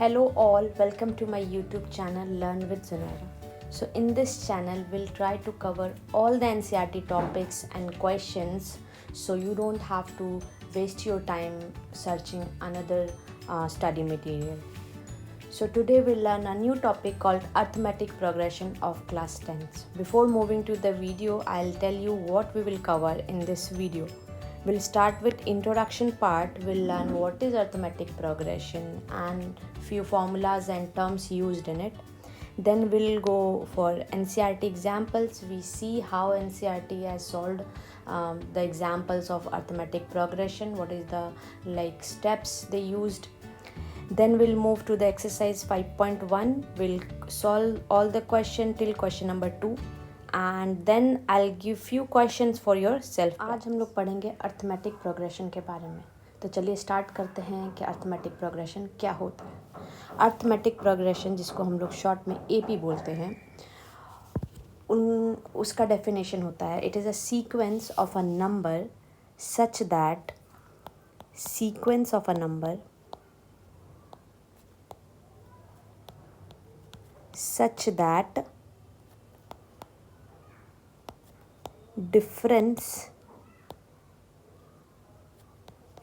Hello all, welcome to my YouTube channel Learn with Zunaira. So in this channel we'll try to cover all the NCERT topics and questions so you don't have to waste your time searching another study material. So today we'll learn a new topic called arithmetic progression of class 10th. Before moving to the video, I'll tell you what we will cover in this video. We'll start with introduction part. We'll learn what is arithmetic progression and few formulas and terms used in it. Then we'll go for NCERT examples. We see how NCERT has solved the examples of arithmetic progression. What is the steps they used. Then we'll move to the exercise 5.1. We'll solve all the question till question number 2 and then I'll give few questions for yourself. आज हम लोग पढ़ेंगे arithmetic progression के बारे में. तो चलिए start करते हैं कि अर्थमेटिक प्रोग्रेशन क्या होता है. अर्थमेटिक प्रोग्रेशन जिसको हम लोग शॉर्ट में एपी बोलते हैं, उसका डेफिनेशन होता है it is a sequence of a number such that difference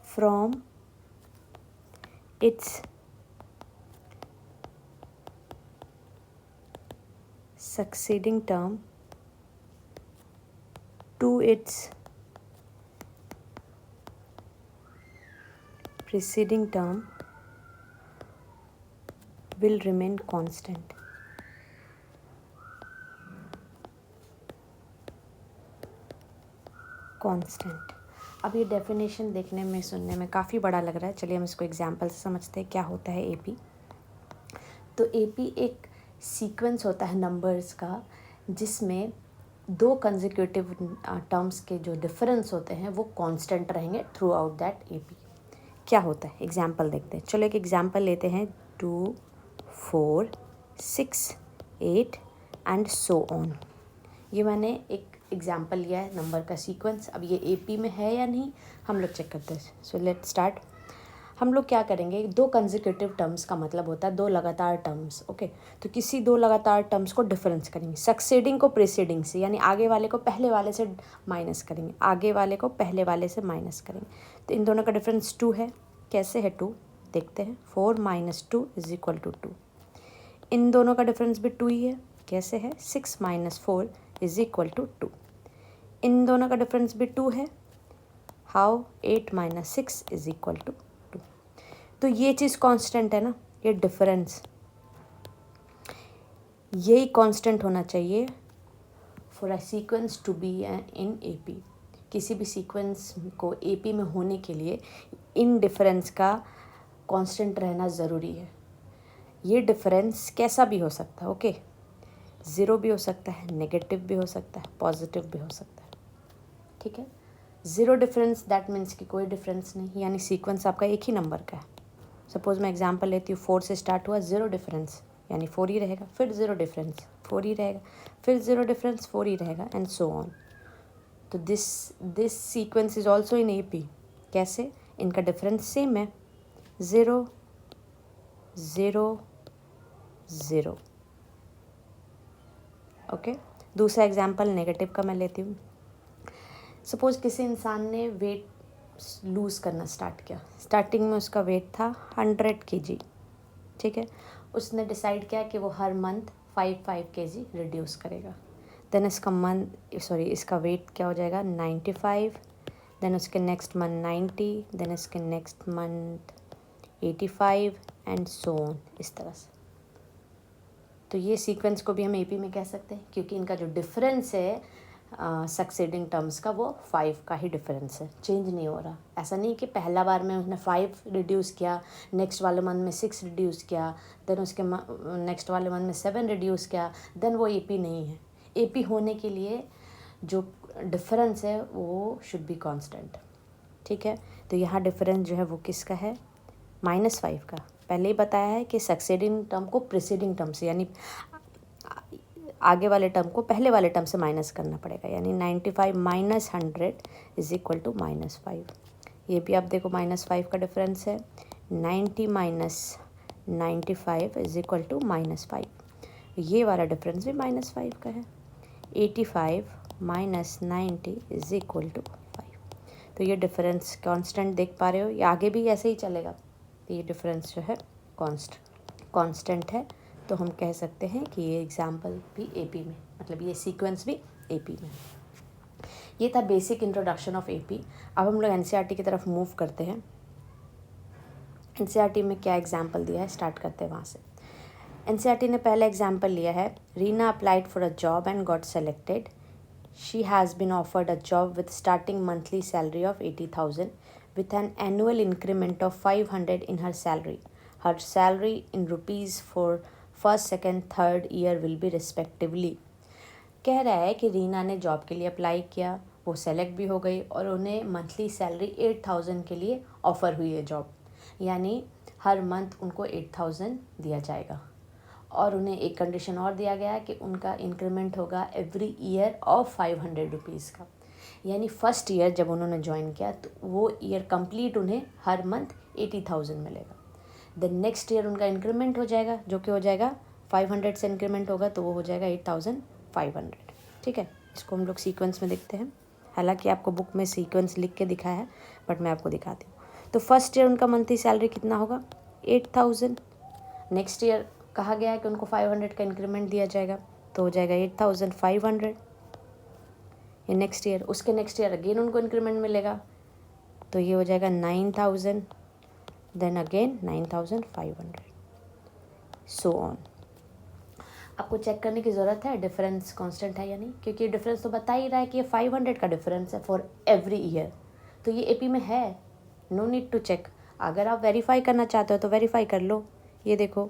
from its succeeding term to its preceding term will remain constant. अब ये डेफिनेशन देखने में सुनने में काफ़ी बड़ा लग रहा है. चलिए हम इसको एग्जांपल से समझते हैं क्या होता है एपी. तो एपी एक सीक्वेंस होता है नंबर्स का जिसमें दो कंसेक्यूटिव टर्म्स के जो डिफरेंस होते हैं वो कांस्टेंट रहेंगे थ्रू आउट दैट एपी. क्या होता है एग्जांपल देखते हैं. चलो एक एग्जांपल लेते हैं 2, 4, 6, 8 एंड सो ऑन. ये मैंने एक एग्जाम्पल लिया है नंबर का सीक्वेंस. अब ये एपी में है या नहीं हम लोग चेक करते हैं. So let start. हम लोग क्या करेंगे, दो कंसेक्यूटिव टर्म्स का मतलब होता है दो लगातार टर्म्स. ओके तो किसी दो लगातार टर्म्स को डिफरेंस करेंगे. सक्सीडिंग को प्रीसीडिंग से यानी आगे वाले को पहले वाले से माइनस करेंगे, आगे वाले को पहले वाले से माइनस करेंगे. तो इन दोनों का डिफरेंस 2 है. कैसे है 2 देखते हैं. 4 - 2 = 2. इन दोनों का डिफरेंस भी 2 ही है. कैसे है 6 - 4 = 2. इन दोनों का डिफरेंस भी 2 है. हाउ 8 - 6 = 2. तो ये चीज़ कांस्टेंट है ना, ये डिफरेंस यही कांस्टेंट होना चाहिए for a sequence to be in AP. किसी भी सीक्वेंस को एपी में होने के लिए इन डिफरेंस का कांस्टेंट रहना ज़रूरी है. ये डिफरेंस कैसा भी हो सकता है. ओके 0 भी हो सकता है, नेगेटिव भी हो सकता है, पॉजिटिव भी हो सकता है. ठीक है. 0 डिफरेंस दैट मीन्स कि कोई डिफरेंस नहीं, यानी सीक्वेंस आपका एक ही नंबर का है. सपोज मैं एग्जांपल लेती हूँ 4 से स्टार्ट हुआ, 0 डिफरेंस यानी 4 ही रहेगा, फिर 0 डिफरेंस 4 ही रहेगा, फिर 0 डिफरेंस 4 ही रहेगा एंड सो ऑन. तो this sequence is also in AP. कैसे, इनका डिफरेंस सेम है 0 0 0. ओके दूसरा एग्जांपल नेगेटिव का मैं लेती हूँ. सपोज किसी इंसान ने वेट लूज़ करना स्टार्ट किया. स्टार्टिंग में उसका वेट था 100 kg. ठीक है. उसने डिसाइड किया कि वो हर मंथ 5 kg रिड्यूस करेगा. देन इसका वेट क्या हो जाएगा 95. देन उसके नेक्स्ट मंथ 90. देन इसके next month 85 and so on. इस तरह से. तो ये सीक्वेंस को भी हम एपी में कह सकते हैं क्योंकि इनका जो डिफरेंस है सक्सीडिंग टर्म्स का वो 5 का ही डिफरेंस है, चेंज नहीं हो रहा. ऐसा नहीं कि पहला बार में उसने 5 रिड्यूस किया, नेक्स्ट वाले मंथ में 6 रिड्यूस किया, देन उसके नेक्स्ट वाले मंथ में 7 रिड्यूस किया, देन वो एपी नहीं है. एपी होने के लिए जो डिफरेंस है वो शुड बी कांस्टेंट. ठीक है. तो यहाँ डिफरेंस जो है वो किसका है -5 का. पहले ही बताया है कि सक्सीडिंग टर्म को प्रीसीडिंग टर्म से यानी आगे वाले टर्म को पहले वाले टर्म से माइनस करना पड़ेगा. यानी 95 - 100 = -5. ये भी आप देखो -5 का डिफरेंस है. 90 - 95 इज इक्वल टू -5। ये वाला डिफरेंस भी -5 का है। 85 माइनस 90 इज इक्वल टू 5। तो ये डिफरेंस कांस्टेंट देख पा रहे हो, ये आगे भी ऐसे ही चलेगा। तो ये डिफरेंस जो है कांस्टेंट है। तो हम कह सकते हैं कि ये एग्जाम्पल भी एपी में, मतलब ये सीक्वेंस भी एपी में। ये था बेसिक इंट्रोडक्शन ऑफ एपी। अब हम लोग एनसीईआरटी की तरफ मूव करते हैं। एनसीईआरटी में क्या एग्जाम्पल दिया है, स्टार्ट करते हैं वहाँ से। एनसीईआरटी ने पहला एग्जाम्पल लिया है, Reena applied for a job and got selected. She has been offered a job with starting monthly salary of 80,000 with an annual increment of 500 in her salary. Her salary in rupees for first, second, third year will be respectively. कह रहा है कि रीना ने job के लिए apply किया, वो select भी हो गई और उन्हें मंथली सैलरी 8,000 के लिए ऑफ़र हुई है जॉब, यानी हर मंथ उनको 8,000 दिया जाएगा। और उन्हें एक कंडीशन और दिया गया है कि उनका इंक्रीमेंट होगा एवरी ईयर ऑफ 500 रुपीज़ का, यानी फर्स्ट ईयर जब उन्होंने ज्वाइन किया तो वो ईयर कंप्लीट उन्हें हर मंथ 80,000 मिलेगा। देन नेक्स्ट ईयर उनका इंक्रीमेंट हो जाएगा, जो कि हो जाएगा 500 से इंक्रीमेंट होगा तो वो हो जाएगा 8,500। ठीक है, इसको हम लोग सीक्वेंस में देखते हैं। हालांकि आपको बुक में सीक्वेंस लिख के दिखाया है, बट मैं आपको दिखाती हूँ। तो फर्स्ट ईयर उनका मंथली सैलरी कितना होगा, 8,000। नेक्स्ट ईयर कहा गया है कि उनको 500 का इंक्रीमेंट दिया जाएगा, तो हो जाएगा 8,500। ये नेक्स्ट ईयर, उसके नेक्स्ट ईयर अगेन उनको इंक्रीमेंट मिलेगा, तो ये हो जाएगा 9,000, देन अगेन 9,500, सो ऑन। आपको चेक करने की ज़रूरत है डिफरेंस कांस्टेंट है या नहीं, क्योंकि ये डिफरेंस तो बता ही रहा है कि ये 500 का डिफरेंस है फॉर एवरी ईयर, तो ये एपी में है, नो नीड टू चेक। अगर आप वेरीफाई करना चाहते हो तो वेरीफाई कर लो। ये देखो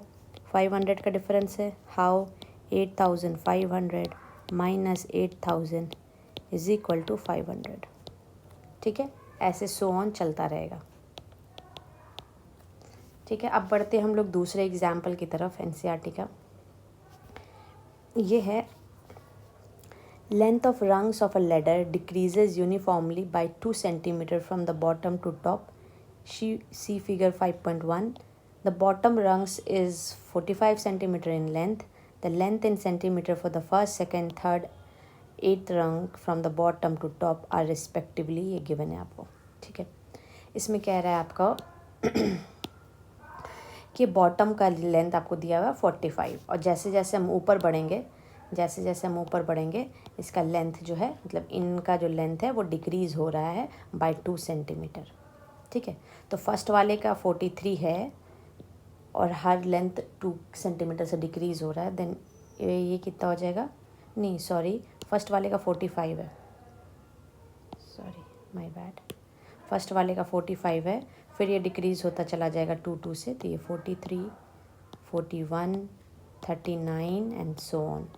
500 का डिफरेंस है, how 8,500 minus 8,000 is equal to 500। ठीक है, ऐसे सो ऑन चलता रहेगा। ठीक है, अब बढ़ते हम लोग दूसरे एग्जाम्पल की तरफ एनसीईआरटी का। ये है, length of rungs of a ladder decreases uniformly by 2 centimetre from the bottom to top. See figure 5.1। The bottom rungs is 45 centimeter in length. The length in centimeter for the first, second, third, eighth rung from the bottom to top are respectively, ये given है आपको। ठीक है, इसमें कह रहा है आपका कि बॉटम का लेंथ आपको दिया हुआ है 45, और जैसे जैसे हम ऊपर बढ़ेंगे इसका लेंथ जो है, मतलब इनका जो लेंथ है वो डिक्रीज़ हो रहा है बाय 2 सेंटीमीटर। ठीक है, तो फर्स्ट वाले का 43 है और हर लेंथ 2 सेंटीमीटर से डिक्रीज़ हो रहा है, देन ये कितना हो जाएगा, नहीं सॉरी, फर्स्ट वाले का 45 है, सॉरी माय बैड, फर्स्ट वाले का 45 है, फिर ये डिक्रीज़ होता चला जाएगा 2 से, तो ये 43, 41, 39 एंड सो ऑन।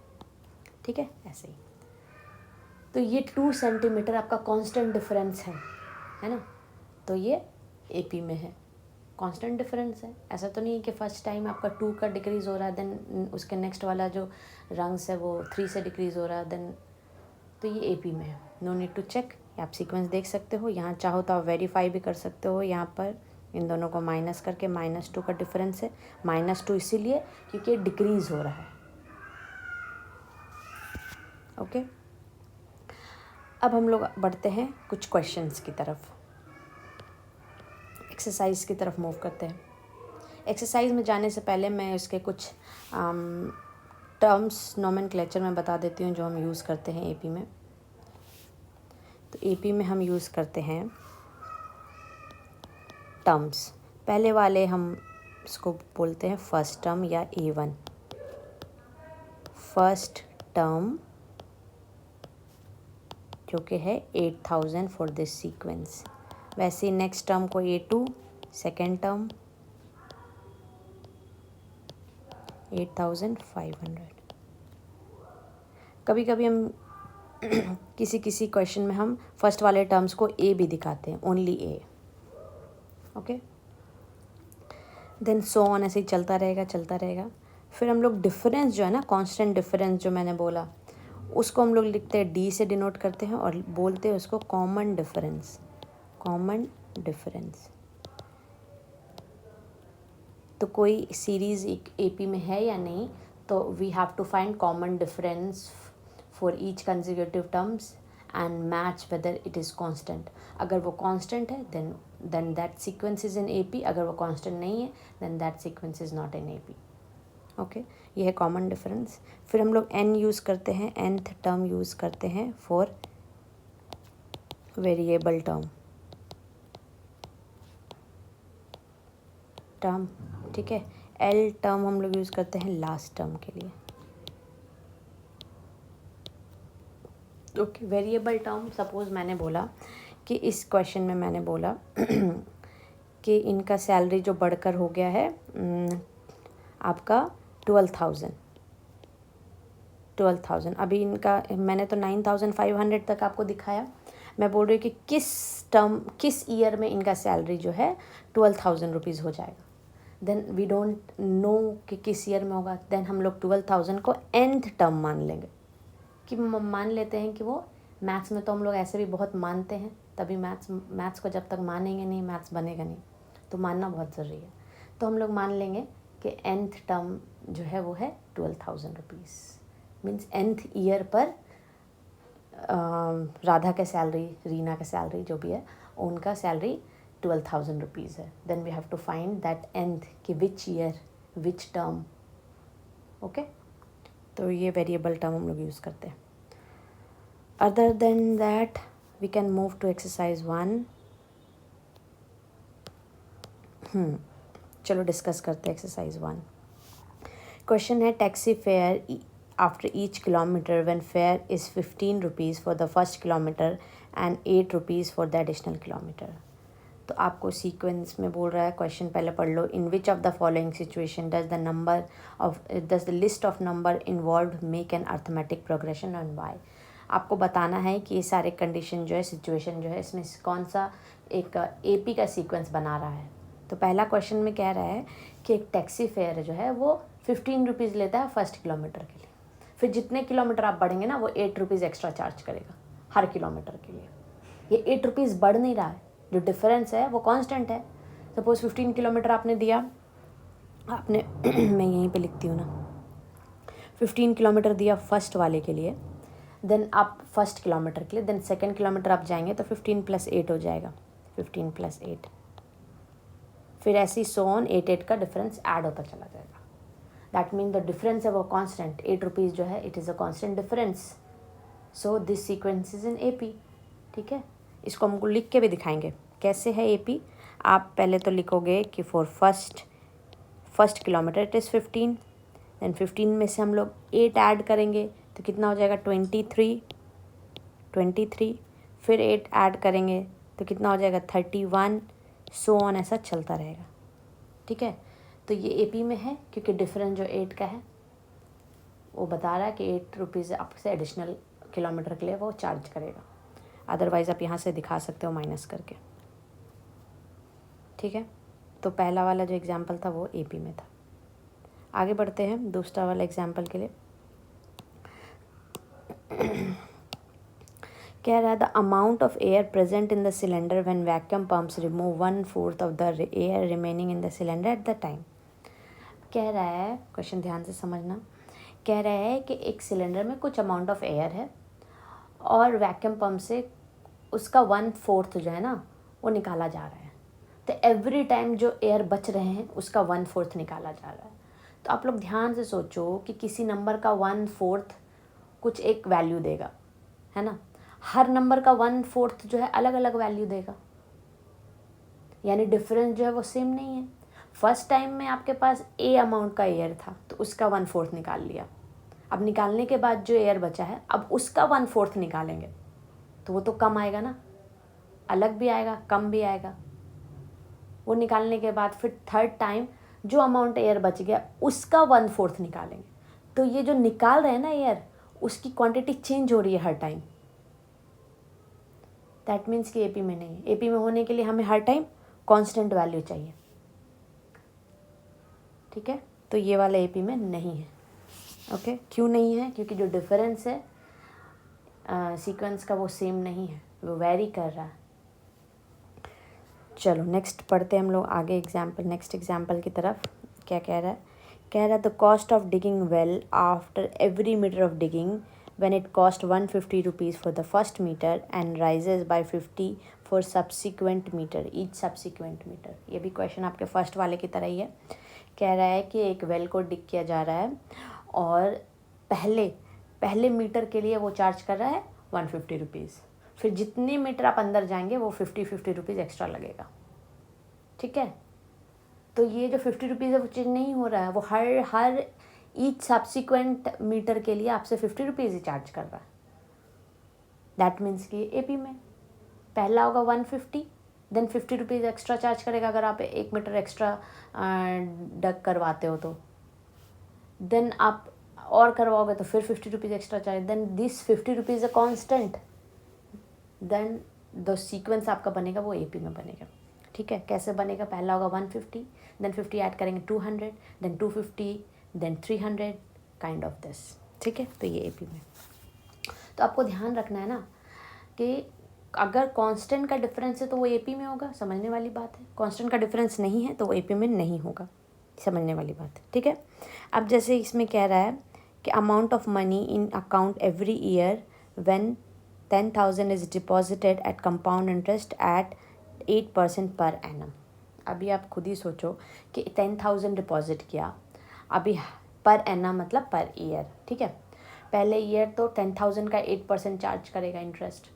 ठीक है, ऐसे ही। तो ये 2 सेंटीमीटर आपका कांस्टेंट डिफरेंस है ना, तो ये एपी में है, कांस्टेंट डिफरेंस है। ऐसा तो नहीं है कि फर्स्ट टाइम आपका 2 का डिक्रीज़ हो रहा है, देन उसके नेक्स्ट वाला जो रंग्स है वो 3 से डिक्रीज़ हो रहा है, देन तो ये एपी में है, नो नीड टू चेक। आप सीक्वेंस देख सकते हो, यहाँ चाहो तो आप वेरीफाई भी कर सकते हो। यहाँ पर इन दोनों को माइनस करके -2 का डिफरेंस है, -2 इसीलिए क्योंकि डिक्रीज़ हो रहा है। ओके, अब हम लोग बढ़ते हैं कुछ क्वेश्चंस की तरफ, एक्सरसाइज की तरफ मूव करते हैं। एक्सरसाइज में जाने से पहले मैं उसके कुछ टर्म्स नोमेनक्लेचर में बता देती हूँ जो हम यूज़ करते हैं एपी में। तो एपी में हम यूज़ करते हैं टर्म्स। पहले वाले हम इसको बोलते हैं फर्स्ट टर्म या A1। फर्स्ट टर्म जो कि है 8,000 फॉर दिस सीक्वेंस। वैसे ही नेक्स्ट टर्म को A2, सेकेंड टर्म 8,500। कभी कभी हम किसी क्वेश्चन में हम फर्स्ट वाले टर्म्स को ए भी दिखाते हैं, only A. Okay, then so on, ऐसे ही चलता रहेगा। फिर हम लोग डिफरेंस जो है ना, कांस्टेंट डिफरेंस जो मैंने बोला, उसको हम लोग लिखते हैं डी से डिनोट करते हैं और बोलते हैं उसको कॉमन डिफरेंस। तो कोई सीरीज़ AP में है या नहीं, तो we have to find common difference for each consecutive terms and match whether it is constant. अगर वो कांस्टेंट है then that sequence is in AP, अगर वो कांस्टेंट नहीं है then that sequence is not in AP। Okay, ये है common difference. फिर हम लोग n यूज़ करते हैं, nth टर्म यूज़ करते हैं फॉर वेरिएबल टर्म, ठीक है। L टर्म हम लोग यूज़ करते हैं लास्ट टर्म के लिए। ओके, वेरिएबल टर्म, सपोज़ मैंने बोला कि इस क्वेश्चन में मैंने बोला कि इनका सैलरी जो बढ़कर हो गया है आपका 12,000। अभी इनका मैंने तो 9,500 तक आपको दिखाया। मैं बोल रही हूँ कि किस ईयर में इनका सैलरी जो है 12,000 रुपीज़ हो जाएगा। देन वी डोंट नो कि किस ईयर में होगा, देन हम लोग 12,000 को nth टर्म मान लेंगे, कि मान लेते हैं कि वो मैथ्स में तो हम लोग ऐसे भी बहुत मानते हैं, तभी मैथ्स को जब तक मानेंगे नहीं मैथ्स बनेगा नहीं, तो मानना बहुत ज़रूरी है। तो हम लोग मान लेंगे कि nth टर्म जो है वो है 12,000 रुपीज़, मीन्स nth ईयर पर राधा का सैलरी, रीना का सैलरी जो भी है उनका सैलरी 12,000 रुपीज़ है। Then we have to find that nth कि which year which term. Okay, तो ये वेरिएबल टर्म हम लोग यूज़ करते हैं। Other than that we can move to exercise 1। चलो डिस्कस करते हैं एक्सरसाइज 1। क्वेश्चन है taxi fare after each kilometre when fare is 15 rupees for the first kilometre and 8 rupees for the additional kilometre. तो आपको sequence में बोल रहा है, क्वेश्चन पहले पढ़ लो। In which of the following situation does the list of number involve make an arithmetic progression and why. आपको बताना है कि ये सारे कंडीशन जो है, सिचुएशन जो है, इसमें कौन सा एक AP का सीक्वेंस बना रहा है। तो पहला क्वेश्चन में कह रहा है कि एक टैक्सी फेयर जो है वो 15 रुपीज़ लेता है फर्स्ट किलोमीटर के लिए, फिर जितने किलोमीटर आप बढ़ेंगे ना वो 8 रुपीज़ एक्स्ट्रा चार्ज करेगा हर किलोमीटर के लिए। ये 8 रुपीज़ बढ़ नहीं रहा है, जो डिफरेंस है वो कांस्टेंट है। सपोज़ 15 किलोमीटर आपने दिया, आपने मैं यहीं पे लिखती हूँ ना, 15 किलोमीटर दिया फर्स्ट वाले के लिए, देन आप फर्स्ट किलोमीटर के लिए, देन सेकंड किलोमीटर आप जाएंगे तो 15 + 8 हो जाएगा, 15 + 8, फिर ऐसे ही सो ऑन 8 का डिफरेंस ऐड होता चला जाएगा। दैट मीन द डिफरेंस है वो कांस्टेंट, 8 रुपीज़ जो है it is a constant difference. So this sequence is in AP, ठीक है। इसको हमको लिख के भी दिखाएंगे कैसे है AP। आप पहले तो लिखोगे कि for first kilometre it is 15, then 15 में से हम लोग 8 ऐड करेंगे तो कितना हो जाएगा 23, फिर 8 ऐड करेंगे तो कितना हो जाएगा 31, सो ऑन, ऐसा चलता रहेगा, ठीक है। तो ये AP में है क्योंकि डिफरेंस जो 8 का है वो बता रहा है कि 8 रुपीज़ आपसे एडिशनल किलोमीटर के लिए वो चार्ज करेगा। अदरवाइज़ आप यहाँ से दिखा सकते हो माइनस करके, ठीक है। तो पहला वाला जो एग्जाम्पल था वो AP में था। आगे बढ़ते हैं दूसरा वाला एग्जाम्पल के लिए। कह रहा है the amount of air present in the cylinder when vacuum pumps remove 1/4 of the air remaining in the cylinder at the time. कह रहा है, क्वेश्चन ध्यान से समझना, कह रहा है कि एक सिलेंडर में कुछ अमाउंट ऑफ एयर है और वैक्यूम पंप से उसका 1/4 जो है ना वो निकाला जा रहा है। तो एवरी टाइम जो एयर बच रहे हैं उसका 1/4 निकाला जा रहा है। तो आप लोग ध्यान से सोचो कि किसी नंबर का 1/4 कुछ एक वैल्यू देगा, है ना। हर नंबर का 1/4 जो है अलग अलग वैल्यू देगा, यानी डिफरेंस जो है वो सेम नहीं है। फर्स्ट टाइम में आपके पास A अमाउंट का एयर था तो उसका 1/4 निकाल लिया। अब निकालने के बाद जो एयर बचा है अब उसका 1/4 निकालेंगे तो वो तो कम आएगा ना, अलग भी आएगा कम भी आएगा। वो निकालने के बाद फिर थर्ड टाइम जो अमाउंट एयर बच गया उसका 1/4 निकालेंगे। तो ये जो निकाल रहे हैं ना एयर, उसकी क्वांटिटी चेंज हो रही है हर टाइम। दैट मीन्स कि AP में नहीं है। AP में होने के लिए हमें हर टाइम कांस्टेंट वैल्यू चाहिए, ठीक है। तो ये वाला AP में नहीं है। ओके, क्यों नहीं है? क्योंकि जो डिफरेंस है सीक्वेंस का वो सेम नहीं है, वो वेरी कर रहा है। चलो नेक्स्ट पढ़ते हैं हम लोग आगे नेक्स्ट एग्जाम्पल की तरफ। क्या कह रहा है? कह रहा है the cost of digging well after every metre of digging when it cost 150 rupees for the first meter and rises by 50 for subsequent meter each subsequent meter। ये भी क्वेश्चन आपके फर्स्ट वाले की तरह ही है। कह रहा है कि एक वेल को डिग किया जा रहा है और पहले मीटर के लिए वो चार्ज कर रहा है 150 रुपीज़, फिर जितने मीटर आप अंदर जाएंगे वो 50 रुपीज़ एक्स्ट्रा लगेगा। ठीक है, तो ये जो 50 रुपीज़ है वो चेंज नहीं हो रहा है, वो हर ईच सब्सिक्वेंट मीटर के लिए आपसे 50 रुपीज़ ही चार्ज कर रहा है। दैट मीन्स कि एपी में पहला होगा 150, देन 50 रुपीज़ एक्स्ट्रा चार्ज करेगा अगर आप 1 मीटर एक्स्ट्रा डग करवाते हो तो, देन आप और करवाओगे तो फिर 50 rupees extra charge, then this 50 rupees a constant, then the sequence आपका बनेगा वो एपी में बनेगा। ठीक है, कैसे बनेगा? पहला होगा 150, देन 50 ऐड करेंगे 200, then 250, then 300, kind of this. ठीक है, तो ये एपी में। तो आपको ध्यान रखना है ना कि अगर कांस्टेंट का डिफरेंस है तो वो एपी में होगा, समझने वाली बात है। कांस्टेंट का डिफरेंस नहीं है तो वो एपी में नहीं होगा, समझने वाली बात है। ठीक है, अब जैसे इसमें कह रहा है कि amount of money in account every year when 10,000 is deposited at compound interest at 8% per annum. अभी आप खुद ही सोचो कि 10,000 डिपॉजिट किया, अभी पर एनम मतलब पर ईयर। ठीक है, पहले ईयर तो 10,000 का 8% चार्ज करेगा, इंटरेस्ट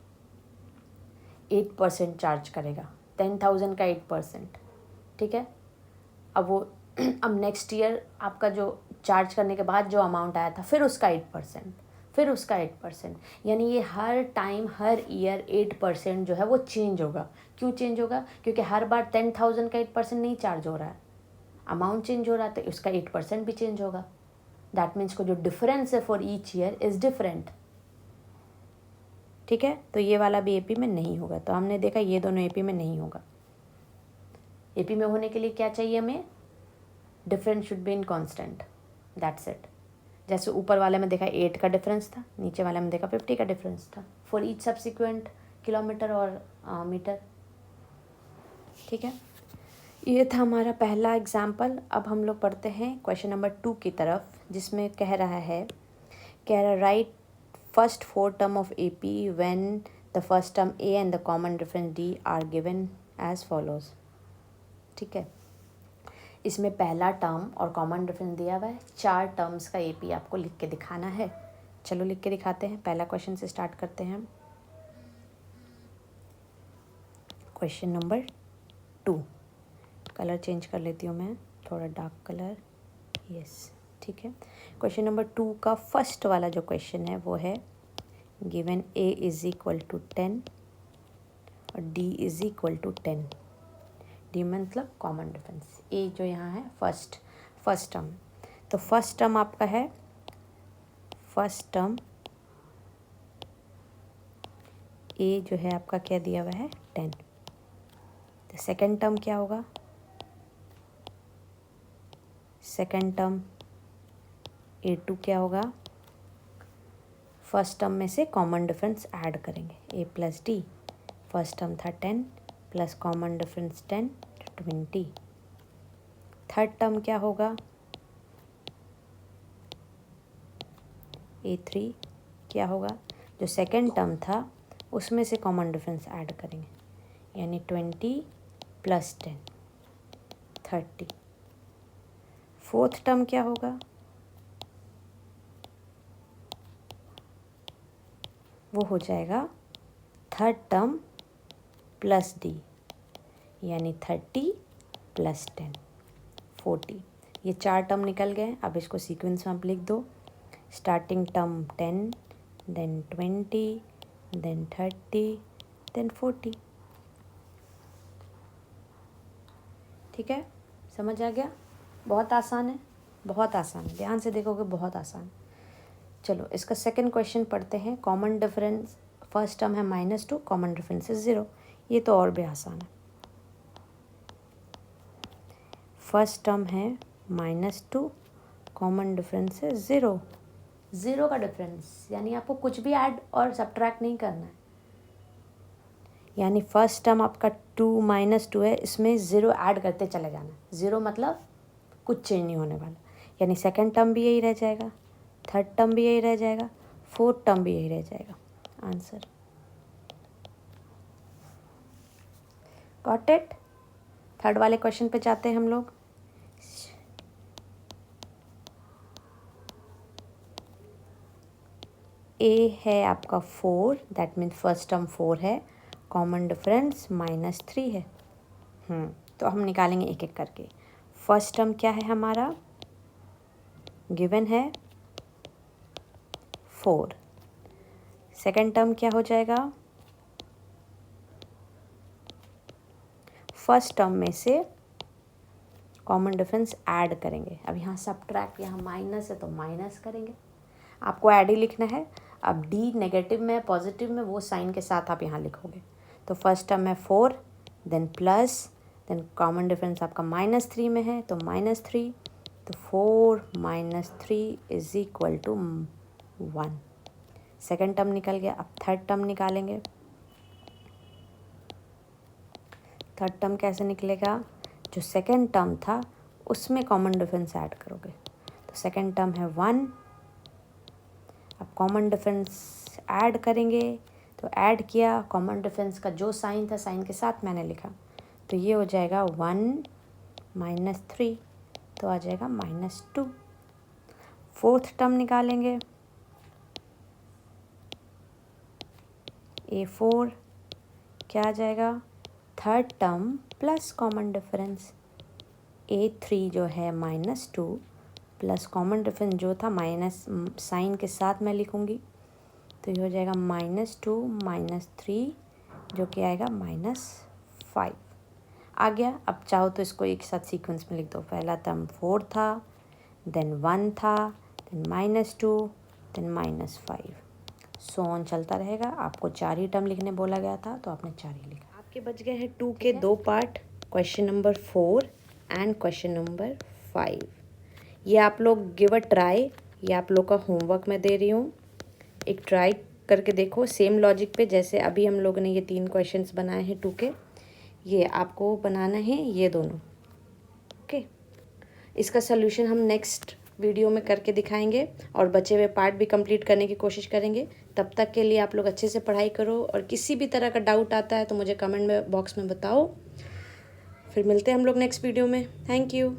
8% चार्ज करेगा, 10,000 का 8%। ठीक है, अब वो अब नेक्स्ट ईयर आपका जो चार्ज करने के बाद जो अमाउंट आया था फिर उसका 8%, फिर उसका 8%, यानी ये हर टाइम हर ईयर 8% जो है वो चेंज होगा। क्यों चेंज होगा? क्योंकि हर बार 10,000 का 8% नहीं चार्ज हो रहा है, अमाउंट चेंज हो रहा है तो उसका 8% भी चेंज होगा। दैट मीन्स को जो डिफरेंस है for each year is different. ठीक है, तो ये वाला भी एपी में नहीं होगा। तो हमने देखा ये दोनों एपी में नहीं होगा। एपी में होने के लिए क्या चाहिए हमें? Difference should be in constant, that's it. जैसे ऊपर वाले में देखा 8 का डिफरेंस था, नीचे वाले में देखा 50 का डिफरेंस था फॉर ईच सब्सिक्वेंट किलोमीटर और मीटर। ठीक है, ये था हमारा पहला एग्जाम्पल। अब हम लोग पढ़ते हैं क्वेश्चन नंबर 2 की तरफ, जिसमें कह रहा write first 4 term of A P when the first term A and the common difference D are given as follows. ठीक है, इसमें पहला टर्म और कॉमन डिफरेंस दिया हुआ है, 4 टर्म्स का ए पी आपको लिख के दिखाना है। चलो लिख के दिखाते हैं। पहला क्वेश्चन से स्टार्ट करते हैं। क्वेश्चन नंबर 2, कलर चेंज कर लेती हूँ मैं, थोड़ा डार्क कलर, यस। ठीक है, क्वेश्चन नंबर 2 का फर्स्ट वाला जो क्वेश्चन है वो है given a is equal to 10 और d is equal to 10। d मतलब कॉमन डिफरेंस, a जो यहाँ है फर्स्ट टर्म। तो फर्स्ट टर्म आपका है, फर्स्ट टर्म a जो है आपका क्या दिया हुआ है 10। तो सेकेंड टर्म क्या होगा? सेकेंड टर्म a2 क्या होगा? फर्स्ट टर्म में से कॉमन डिफरेंस ऐड करेंगे, a plus D. First term था 10 plus common difference 10, 20। Third term क्या होगा? a3 क्या होगा? जो सेकेंड टर्म था उसमें से कॉमन डिफरेंस ऐड करेंगे, यानी 20 प्लस 10, 30। फोर्थ टर्म क्या होगा? वो हो जाएगा थर्ड टर्म प्लस डी, यानी 30 प्लस 10, 40। ये 4 टर्म निकल गए। अब इसको सीक्वेंस में आप लिख दो। Starting term 10, then 20, then 30, then 40। ठीक है, समझ आ गया? बहुत आसान है, बहुत आसान है, ध्यान से देखोगे बहुत आसान। चलो इसका सेकंड क्वेश्चन पढ़ते हैं। कॉमन डिफरेंस फर्स्ट टर्म है -2, कॉमन डिफरेंस है 0। ये तो और भी आसान है। फर्स्ट टर्म है -2, कॉमन डिफरेंस है 0। 0 का डिफरेंस यानी आपको कुछ भी ऐड और सब्ट्रैक्ट नहीं करना है, यानी फर्स्ट टर्म आपका 2 - 2 है, इसमें 0 ऐड करते चले जाना। 0 मतलब कुछ चेंज नहीं होने वाला, यानी सेकंड टर्म भी यही रह जाएगा, थर्ड टर्म भी यही रह जाएगा, फोर्थ टर्म भी यही रह जाएगा। Answer got it. थर्ड वाले क्वेश्चन पे जाते हैं हम लोग। ए है आपका 4, दैट मीन्स फर्स्ट टर्म 4 है, कॉमन डिफरेंस -3 है। तो हम निकालेंगे एक एक करके। फर्स्ट टर्म क्या है हमारा, गिवन है 4। सेकंड टर्म क्या हो जाएगा, फर्स्ट टर्म में से कॉमन डिफरेंस ऐड करेंगे। अब यहाँ सब्ट्रैक्ट, यहाँ माइनस है तो माइनस करेंगे, आपको ऐड ही लिखना है। अब डी नेगेटिव में पॉजिटिव में वो साइन के साथ आप यहाँ लिखोगे। तो फर्स्ट टर्म है 4, then plus, then common difference आपका -3 में है तो -3, तो 4 - 3 is equal to 1। Second term निकल गया। अब थर्ड टर्म निकालेंगे। थर्ड टर्म कैसे निकलेगा, जो सेकेंड टर्म था उसमें कॉमन डिफरेंस ऐड करोगे। तो सेकेंड टर्म है 1, अब कॉमन डिफरेंस ऐड करेंगे, तो ऐड किया, कॉमन डिफरेंस का जो साइन था साइन के साथ मैंने लिखा, तो ये हो जाएगा 1 - 3, तो आ जाएगा -2। फोर्थ टर्म निकालेंगे, A4 क्या आ जाएगा, third term plus common difference, A3 जो है -2 प्लस कॉमन डिफरेंस जो था माइनस साइन के साथ मैं लिखूँगी, तो ये हो जाएगा -2 - 3 जो कि आएगा -5 आ गया। अब चाहो तो इसको एक साथ सीक्वेंस में लिख दो। पहला टर्म 4 था, देन 1 था, देन -2, देन -5, सो ऑन चलता रहेगा। आपको 4 ही टर्म लिखने बोला गया था तो आपने 4 ही लिखा। आपके बच गए हैं 2 के 2 part, question number 4 and question number 5। ये आप लोग गिव अ ट्राई, ये आप लोग का होमवर्क मैं दे रही हूँ, एक ट्राई करके देखो सेम लॉजिक पे जैसे अभी हम लोगों ने ये 3 क्वेश्चंस बनाए हैं 2 के, ये आपको बनाना है ये दोनों। ओके, इसका सलूशन हम नेक्स्ट वीडियो में करके दिखाएंगे और बचे हुए पार्ट भी कंप्लीट करने की कोशिश करेंगे। तब तक के लिए आप लोग अच्छे से पढ़ाई करो और किसी भी तरह का डाउट आता है तो मुझे कमेंट में बॉक्स में बताओ। फिर मिलते हैं हम लोग नेक्स्ट वीडियो में। Thank you.